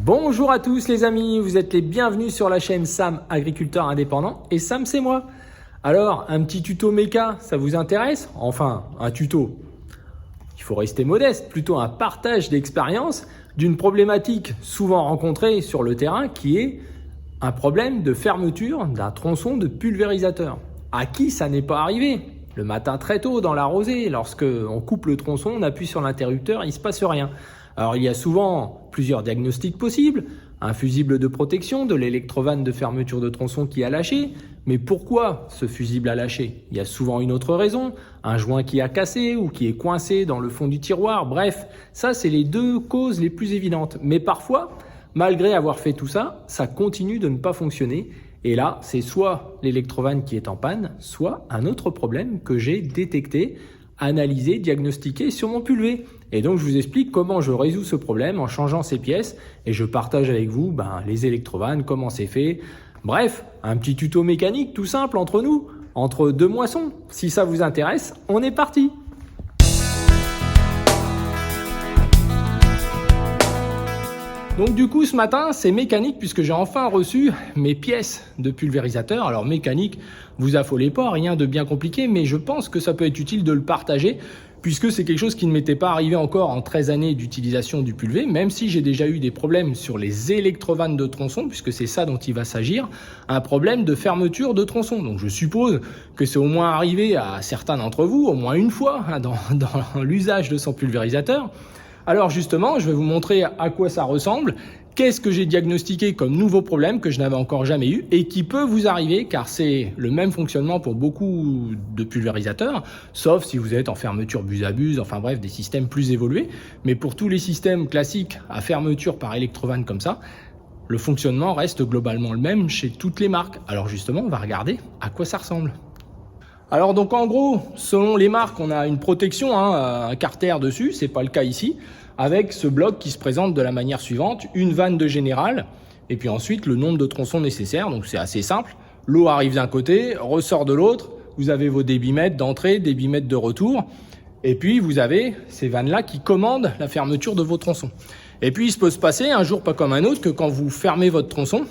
Bonjour à tous les amis, vous êtes les bienvenus sur la chaîne Sam Agriculteur Indépendant et Sam c'est moi. Alors un petit tuto méca, ça vous intéresse? Enfin un tuto, il faut rester modeste, plutôt un partage d'expérience d'une problématique souvent rencontrée sur le terrain qui est un problème de fermeture d'un tronçon de pulvérisateur. À qui ça n'est pas arrivé? Le matin très tôt dans la rosée, lorsque on coupe le tronçon, on appuie sur l'interrupteur, il ne se passe rien. Alors il y a souvent plusieurs diagnostics possibles, un fusible de protection, de l'électrovanne de fermeture de tronçon qui a lâché. Mais pourquoi ce fusible a lâché? Il y a souvent une autre raison, un joint qui a cassé ou qui est coincé dans le fond du tiroir. Bref, ça c'est les deux causes les plus évidentes. Mais parfois, malgré avoir fait tout ça, ça continue de ne pas fonctionner. Et là, c'est soit l'électrovanne qui est en panne, soit un autre problème que j'ai détecté, analysé, diagnostiqué sur mon pulvé. Et donc, je vous explique comment je résous ce problème en changeant ces pièces et je partage avec vous les électrovannes, comment c'est fait. Bref, un petit tuto mécanique tout simple entre nous, entre deux moissons. Si ça vous intéresse, on est parti. Donc du coup ce matin c'est mécanique puisque j'ai enfin reçu mes pièces de pulvérisateur. Alors mécanique, vous affolez pas, rien de bien compliqué, mais je pense que ça peut être utile de le partager puisque c'est quelque chose qui ne m'était pas arrivé encore en 13 années d'utilisation du pulvé, même si j'ai déjà eu des problèmes sur les électrovannes de tronçon, puisque c'est ça dont il va s'agir, un problème de fermeture de tronçon. Donc je suppose que c'est au moins arrivé à certains d'entre vous, au moins une fois, dans l'usage de son pulvérisateur. Alors justement, je vais vous montrer à quoi ça ressemble, qu'est-ce que j'ai diagnostiqué comme nouveau problème que je n'avais encore jamais eu et qui peut vous arriver car c'est le même fonctionnement pour beaucoup de pulvérisateurs, sauf si vous êtes en fermeture buse-à-buse, enfin bref, des systèmes plus évolués. Mais pour tous les systèmes classiques à fermeture par électrovanne comme ça, le fonctionnement reste globalement le même chez toutes les marques. Alors justement, on va regarder à quoi ça ressemble. Alors donc en gros, selon les marques, on a une protection, un carter dessus, c'est pas le cas ici, avec ce bloc qui se présente de la manière suivante, une vanne de général, et puis ensuite le nombre de tronçons nécessaires, donc c'est assez simple. L'eau arrive d'un côté, ressort de l'autre, vous avez vos débitmètres d'entrée, débitmètres de retour, et puis vous avez ces vannes-là qui commandent la fermeture de vos tronçons. Et puis il se peut se passer, un jour pas comme un autre, que quand vous fermez votre tronçon,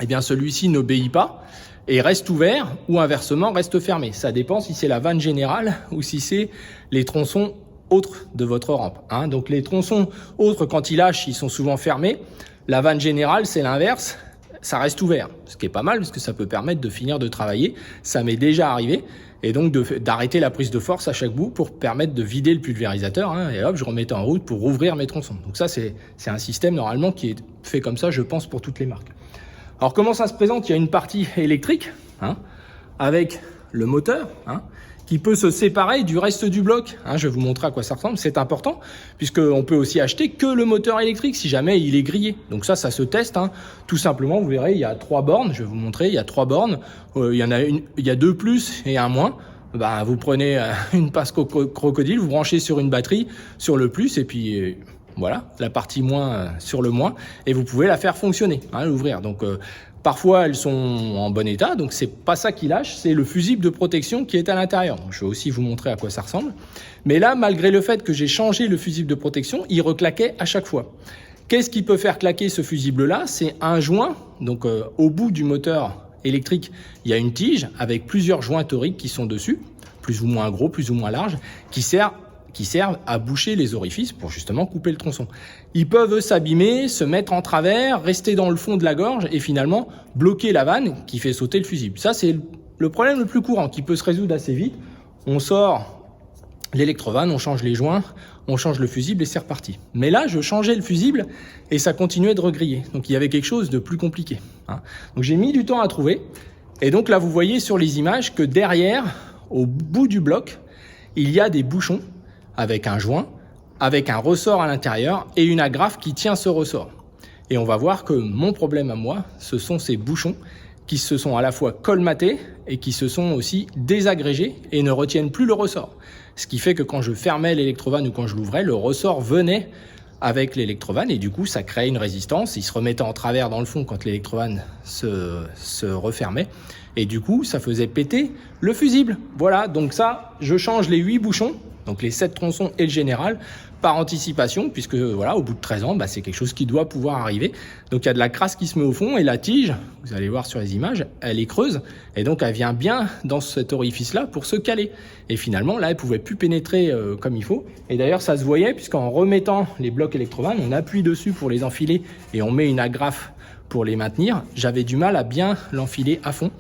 eh bien celui-ci n'obéit pas, et reste ouvert ou inversement reste fermé. Ça dépend si c'est la vanne générale ou si c'est les tronçons autres de votre rampe. Donc les tronçons autres, quand ils lâchent, ils sont souvent fermés. La vanne générale, c'est l'inverse, ça reste ouvert. Ce qui est pas mal parce que ça peut permettre de finir de travailler. Ça m'est déjà arrivé. Et donc d'arrêter la prise de force à chaque bout pour permettre de vider le pulvérisateur. Et hop, je remettais en route pour rouvrir mes tronçons. Donc ça, c'est un système normalement qui est fait comme ça, je pense, pour toutes les marques. Alors comment ça se présente? Il y a une partie électrique avec le moteur qui peut se séparer du reste du bloc. Je vais vous montrer à quoi ça ressemble, c'est important puisqu'on peut aussi acheter que le moteur électrique si jamais il est grillé. Donc ça se teste. Tout simplement, vous verrez, il y a 3 bornes, je vais vous montrer, il y a 3 bornes, il y a 2 plus et un moins. Vous prenez une passe crocodile, vous branchez sur une batterie, sur le plus et puis... voilà, la partie moins sur le moins, et vous pouvez la faire fonctionner, l'ouvrir. Donc parfois elles sont en bon état, donc c'est pas ça qui lâche, c'est le fusible de protection qui est à l'intérieur. Je vais aussi vous montrer à quoi ça ressemble. Mais là, malgré le fait que j'ai changé le fusible de protection, il reclaquait à chaque fois. Qu'est-ce qui peut faire claquer ce fusible-là? C'est un joint, donc au bout du moteur électrique, il y a une tige avec plusieurs joints toriques qui sont dessus, plus ou moins gros, plus ou moins larges, qui servent à boucher les orifices pour justement couper le tronçon. Ils peuvent s'abîmer, se mettre en travers, rester dans le fond de la gorge et finalement bloquer la vanne qui fait sauter le fusible. Ça, c'est le problème le plus courant qui peut se résoudre assez vite. On sort l'électrovanne, on change les joints, on change le fusible et c'est reparti. Mais là, je changeais le fusible et ça continuait de regriller. Donc il y avait quelque chose de plus compliqué. Donc j'ai mis du temps à trouver. Et donc là, vous voyez sur les images que derrière, au bout du bloc, il y a des bouchons avec un joint, avec un ressort à l'intérieur et une agrafe qui tient ce ressort. Et on va voir que mon problème à moi, ce sont ces bouchons qui se sont à la fois colmatés et qui se sont aussi désagrégés et ne retiennent plus le ressort. Ce qui fait que quand je fermais l'électrovanne ou quand je l'ouvrais, le ressort venait avec l'électrovanne et du coup ça créait une résistance, il se remettait en travers dans le fond quand l'électrovanne se refermait et du coup ça faisait péter le fusible. Voilà, donc ça, je change les 8 bouchons, donc les 7 tronçons et le général, par anticipation, puisque voilà, au bout de 13 ans, bah, c'est quelque chose qui doit pouvoir arriver. Donc il y a de la crasse qui se met au fond et la tige, vous allez voir sur les images, elle est creuse et donc elle vient bien dans cet orifice-là pour se caler. Et finalement, là, elle pouvait plus pénétrer comme il faut. Et d'ailleurs, ça se voyait puisqu'en remettant les blocs électrovannes, on appuie dessus pour les enfiler et on met une agrafe pour les maintenir. J'avais du mal à bien l'enfiler à fond.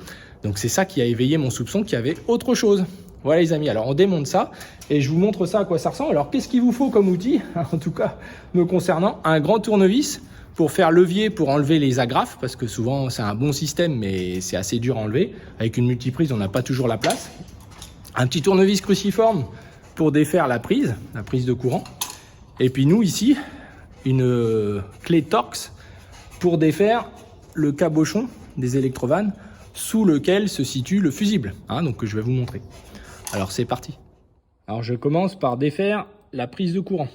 Donc c'est ça qui a éveillé mon soupçon qu'il y avait autre chose. Voilà les amis, alors on démonte ça et je vous montre ça à quoi ça ressemble. Alors qu'est-ce qu'il vous faut comme outil? En tout cas, me concernant, un grand tournevis pour faire levier pour enlever les agrafes, parce que souvent c'est un bon système mais c'est assez dur à enlever. Avec une multiprise, on n'a pas toujours la place. Un petit tournevis cruciforme pour défaire la prise de courant. Et puis nous ici, une clé Torx pour défaire le cabochon des électrovannes sous lequel se situe le fusible, donc je vais vous montrer. Alors c'est parti. Alors je commence par défaire la prise de courant.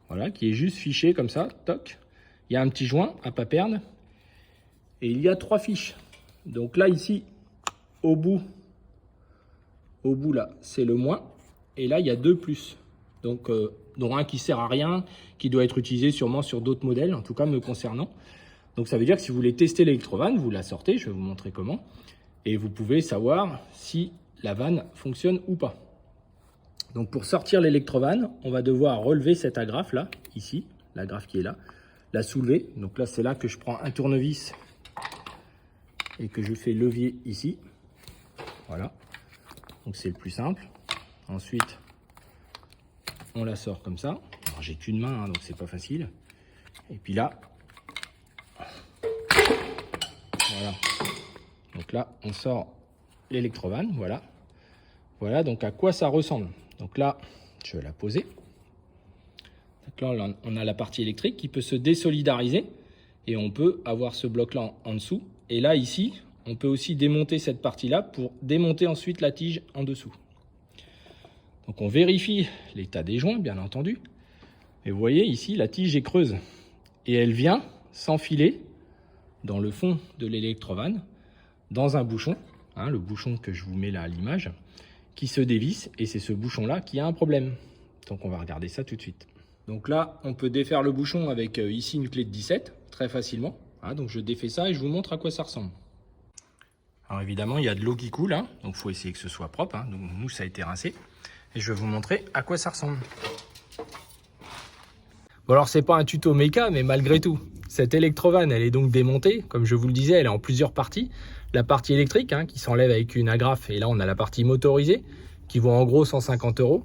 Voilà, qui est juste fiché comme ça, toc. Il y a un petit joint à pas perdre. Et il y a 3 fiches. Donc là ici, au bout là, c'est le moins. Et là, il y a 2 plus. Donc, dont un qui sert à rien, qui doit être utilisé sûrement sur d'autres modèles, en tout cas me concernant. Donc, ça veut dire que si vous voulez tester l'électrovanne, vous la sortez, je vais vous montrer comment. Et vous pouvez savoir si la vanne fonctionne ou pas. Donc, pour sortir l'électrovanne, on va devoir relever cette agrafe là, ici, l'agrafe qui est là, la soulever. Donc là, c'est là que je prends un tournevis et que je fais levier ici. Voilà. Donc, c'est le plus simple. Ensuite, on la sort comme ça. Alors, j'ai qu'une main, donc c'est pas facile. Et puis là, voilà. Donc là, on sort l'électrovanne, voilà. Voilà donc à quoi ça ressemble. Donc là, je vais la poser. Donc là, on a la partie électrique qui peut se désolidariser et on peut avoir ce bloc-là en dessous. Et là, ici, on peut aussi démonter cette partie-là pour démonter ensuite la tige en dessous. Donc on vérifie l'état des joints, bien entendu. Et vous voyez ici, la tige est creuse. Et elle vient s'enfiler dans le fond de l'électrovanne, dans un bouchon, le bouchon que je vous mets là à l'image, qui se dévisse. Et c'est ce bouchon-là qui a un problème. Donc on va regarder ça tout de suite. Donc là, on peut défaire le bouchon avec ici une clé de 17, très facilement. Donc je défais ça et je vous montre à quoi ça ressemble. Alors évidemment, il y a de l'eau qui coule, donc il faut essayer que ce soit propre. Donc nous, ça a été rincé. Et je vais vous montrer à quoi ça ressemble. Bon alors c'est pas un tuto méca, mais malgré tout, cette électrovanne, elle est donc démontée. Comme je vous le disais, elle est en plusieurs parties. La partie électrique qui s'enlève avec une agrafe. Et là, on a la partie motorisée qui vaut en gros 150 €.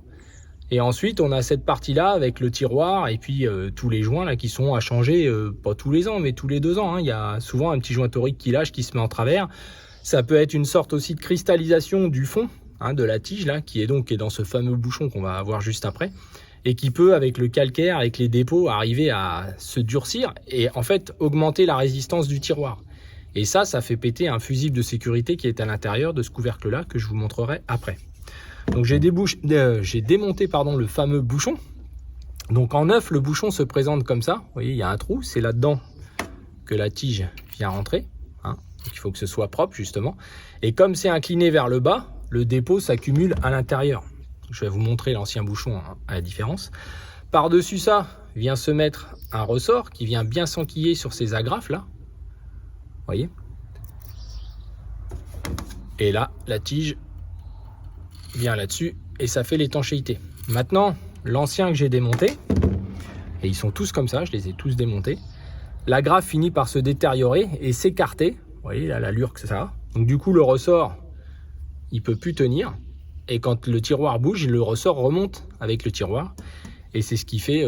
Et ensuite, on a cette partie-là avec le tiroir et puis tous les joints là qui sont à changer, pas tous les ans, mais tous les 2 ans. Il y a souvent un petit joint torique qui lâche, qui se met en travers. Ça peut être une sorte aussi de cristallisation du fond de la tige là, qui est dans ce fameux bouchon qu'on va avoir juste après, et qui peut, avec le calcaire, avec les dépôts, arriver à se durcir et en fait augmenter la résistance du tiroir. Et ça fait péter un fusible de sécurité qui est à l'intérieur de ce couvercle-là que je vous montrerai après. Donc j'ai démonté le fameux bouchon. Donc en neuf, le bouchon se présente comme ça. Vous voyez, il y a un trou, c'est là-dedans que la tige vient rentrer. Donc, il faut que ce soit propre justement. Et comme c'est incliné vers le bas, le dépôt s'accumule à l'intérieur. Je vais vous montrer l'ancien bouchon à la différence. Par-dessus ça, vient se mettre un ressort qui vient bien s'enquiller sur ces agrafes là. Vous voyez? Et là, la tige vient là-dessus et ça fait l'étanchéité. Maintenant, l'ancien que j'ai démonté, et ils sont tous comme ça, je les ai tous démontés, l'agrafe finit par se détériorer et s'écarter. Vous voyez là l'allure que ça a. Donc du coup, le ressort, il peut plus tenir. Et quand le tiroir bouge, le ressort remonte avec le tiroir. Et c'est ce qui fait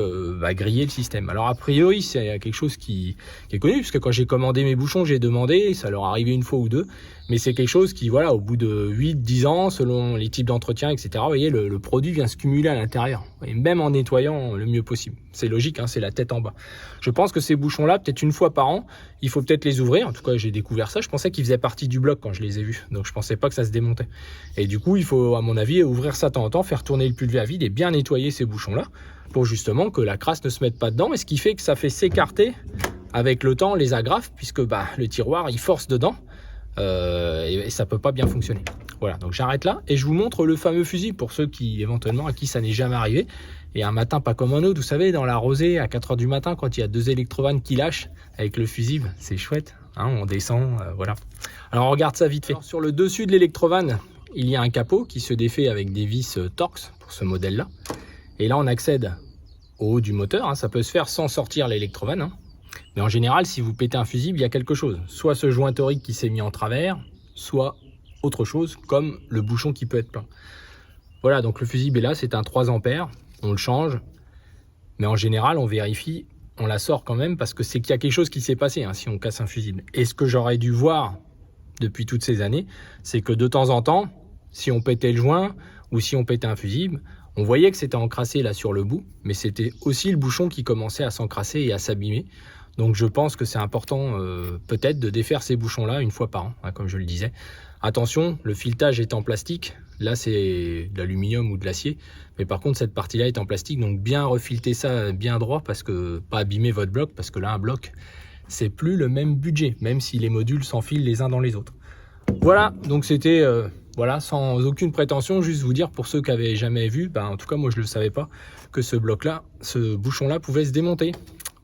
griller le système. Alors a priori, c'est quelque chose qui est connu, puisque quand j'ai commandé mes bouchons, j'ai demandé, ça leur arrivait une fois ou deux. Mais c'est quelque chose qui, voilà, au bout de 8-10 ans, selon les types d'entretien, etc., vous voyez, le produit vient se cumuler à l'intérieur. Et même en nettoyant le mieux possible. C'est logique, c'est la tête en bas. Je pense que ces bouchons-là, peut-être une fois par an, il faut peut-être les ouvrir. En tout cas, j'ai découvert ça. Je pensais qu'ils faisaient partie du bloc quand je les ai vus. Donc je pensais pas que ça se démontait. Et du coup, il faut, à mon avis, ouvrir ça de temps en temps, faire tourner le pulvé à vide et bien nettoyer ces bouchons-là, pour justement que la crasse ne se mette pas dedans, et ce qui fait que ça fait s'écarter avec le temps les agrafes, puisque le tiroir il force dedans et ça peut pas bien fonctionner. Voilà, donc j'arrête là et je vous montre le fameux fusible pour ceux qui éventuellement à qui ça n'est jamais arrivé. Et un matin pas comme un autre, vous savez, dans la rosée à 4 h du matin, quand il y a 2 électrovannes qui lâchent avec le fusible, c'est chouette, hein, on descend, voilà. Alors on regarde ça vite fait. Alors, sur le dessus de l'électrovanne, il y a un capot qui se défait avec des vis Torx pour ce modèle-là. Et là on accède au haut du moteur, hein, ça peut se faire sans sortir l'électrovanne, hein. Mais en général, si vous pétez un fusible, il y a quelque chose. Soit ce joint torique qui s'est mis en travers, soit autre chose, comme le bouchon qui peut être plein. Voilà, donc le fusible est là, c'est un 3 ampères, on le change. Mais en général, on vérifie, on la sort quand même, parce que c'est qu'il y a quelque chose qui s'est passé, hein, si on casse un fusible. Et ce que j'aurais dû voir depuis toutes ces années, c'est que de temps en temps, si on pétait le joint, ou si on pétait un fusible, on voyait que c'était encrassé là sur le bout, mais c'était aussi le bouchon qui commençait à s'encrasser et à s'abîmer. Donc je pense que c'est important peut-être de défaire ces bouchons-là une fois par an, hein, comme je le disais. Attention, le filetage est en plastique, là c'est de l'aluminium ou de l'acier, mais par contre cette partie-là est en plastique, donc bien refilter ça bien droit, parce que pas abîmer votre bloc, parce que là un bloc, c'est plus le même budget, même si les modules s'enfilent les uns dans les autres. Voilà, donc c'était... voilà, sans aucune prétention, juste vous dire pour ceux qui n'avaient jamais vu, en tout cas moi je ne le savais pas, que ce bloc-là, ce bouchon-là pouvait se démonter.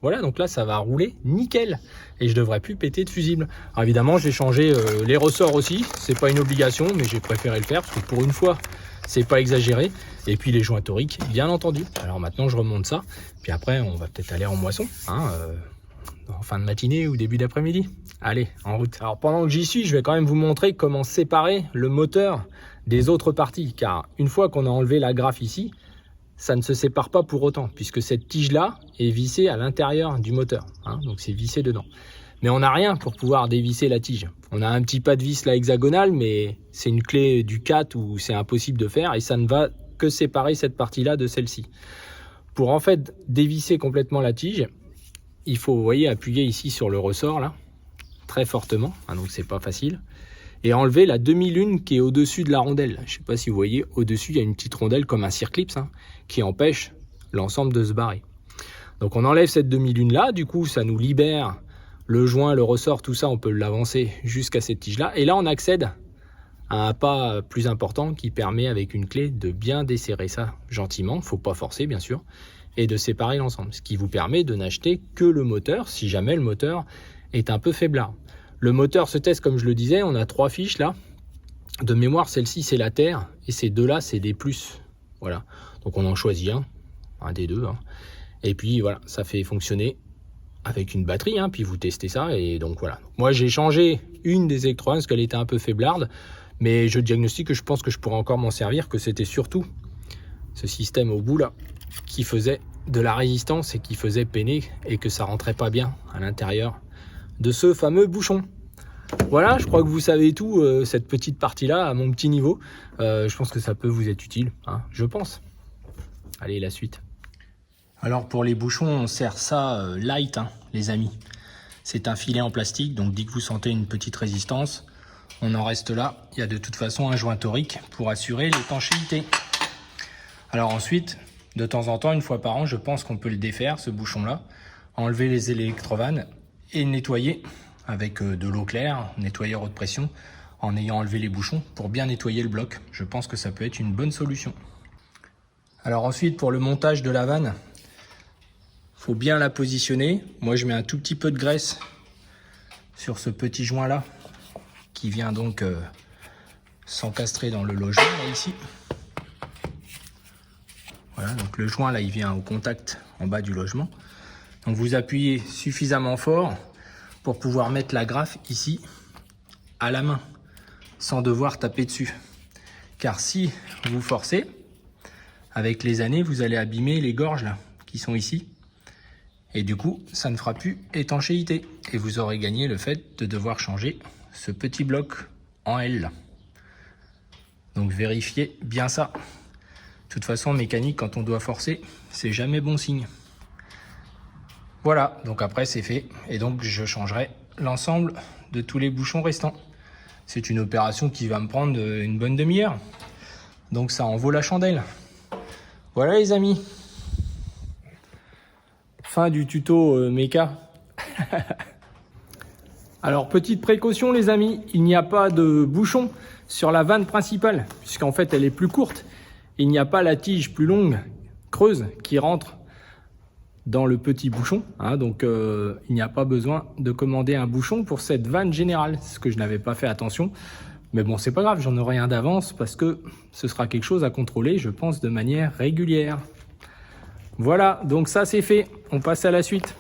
Voilà, donc là ça va rouler nickel et je devrais plus péter de fusible. Alors évidemment j'ai changé les ressorts aussi, c'est pas une obligation mais j'ai préféré le faire parce que pour une fois c'est pas exagéré. Et puis les joints toriques bien entendu. Alors maintenant je remonte ça, puis après on va peut-être aller en moisson, hein, en fin de matinée ou début d'après-midi. Allez, en route. Alors pendant que j'y suis, je vais quand même vous montrer comment séparer le moteur des autres parties. Car une fois qu'on a enlevé la graffe ici, ça ne se sépare pas pour autant, puisque cette tige-là est vissée à l'intérieur du moteur, hein, donc c'est vissé dedans. Mais on n'a rien pour pouvoir dévisser la tige. On a un petit pas de vis là hexagonal, mais c'est une clé du 4 où c'est impossible de faire, et ça ne va que séparer cette partie-là de celle-ci. Pour en fait dévisser complètement la tige, il faut, vous voyez, appuyer ici sur le ressort là, très fortement, hein, donc c'est pas facile, et enlever la demi-lune qui est au-dessus de la rondelle. Je sais pas si vous voyez, au-dessus il y a une petite rondelle comme un circlips, hein, qui empêche l'ensemble de se barrer. Donc on enlève cette demi-lune là, du coup ça nous libère le joint, le ressort, tout ça on peut l'avancer jusqu'à cette tige là, et là on accède à un pas plus important qui permet avec une clé de bien desserrer ça gentiment, faut pas forcer bien sûr, et de séparer l'ensemble, ce qui vous permet de n'acheter que le moteur si jamais le moteur est un peu faiblard. Le moteur se teste comme je le disais, on a 3 fiches là. De mémoire, celle-ci c'est la terre et ces deux-là c'est des plus. Voilà, donc on en choisit un des deux. Hein. Et puis voilà, ça fait fonctionner avec une batterie, hein, puis vous testez ça et donc voilà. Moi j'ai changé une des électrovannes parce qu'elle était un peu faiblarde, mais je diagnostique que je pense que je pourrais encore m'en servir, que c'était surtout ce système au bout là qui faisait de la résistance et qui faisait peiner et que ça rentrait pas bien à l'intérieur de ce fameux bouchon. Voilà, je crois que vous savez tout, cette petite partie là à mon petit niveau. Je pense que ça peut vous être utile, hein, je pense. Allez, la suite. Alors pour les bouchons, on sert ça light, hein, les amis. C'est un filet en plastique, donc dès que vous sentez une petite résistance, on en reste là. Il y a de toute façon un joint torique pour assurer l'étanchéité. Alors ensuite, de temps en temps, une fois par an, je pense qu'on peut le défaire, ce bouchon-là, enlever les électrovannes et nettoyer avec de l'eau claire, nettoyeur haute pression, en ayant enlevé les bouchons pour bien nettoyer le bloc. Je pense que ça peut être une bonne solution. Alors ensuite, pour le montage de la vanne, faut bien la positionner. Moi, je mets un tout petit peu de graisse sur ce petit joint-là, qui vient donc s'encastrer dans le logement, là, ici. Voilà, donc le joint, là, il vient au contact en bas du logement. Donc vous appuyez suffisamment fort pour pouvoir mettre la graffe ici à la main sans devoir taper dessus. Car si vous forcez, avec les années, vous allez abîmer les gorges là, qui sont ici. Et du coup, ça ne fera plus étanchéité. Et vous aurez gagné le fait de devoir changer ce petit bloc en L là. Donc vérifiez bien ça. De toute façon, en mécanique, quand on doit forcer, c'est jamais bon signe. Voilà, donc après c'est fait. Et donc je changerai l'ensemble de tous les bouchons restants. C'est une opération qui va me prendre une bonne demi-heure. Donc ça en vaut la chandelle. Voilà les amis. Fin du tuto méca. Alors, petite précaution les amis, il n'y a pas de bouchon sur la vanne principale, puisqu'en fait elle est plus courte. Il n'y a pas la tige plus longue, creuse, qui rentre dans le petit bouchon. Donc il n'y a pas besoin de commander un bouchon pour cette vanne générale, ce que je n'avais pas fait attention. Mais bon, c'est pas grave, j'en aurai un d'avance parce que ce sera quelque chose à contrôler, je pense, de manière régulière. Voilà, donc ça c'est fait, on passe à la suite.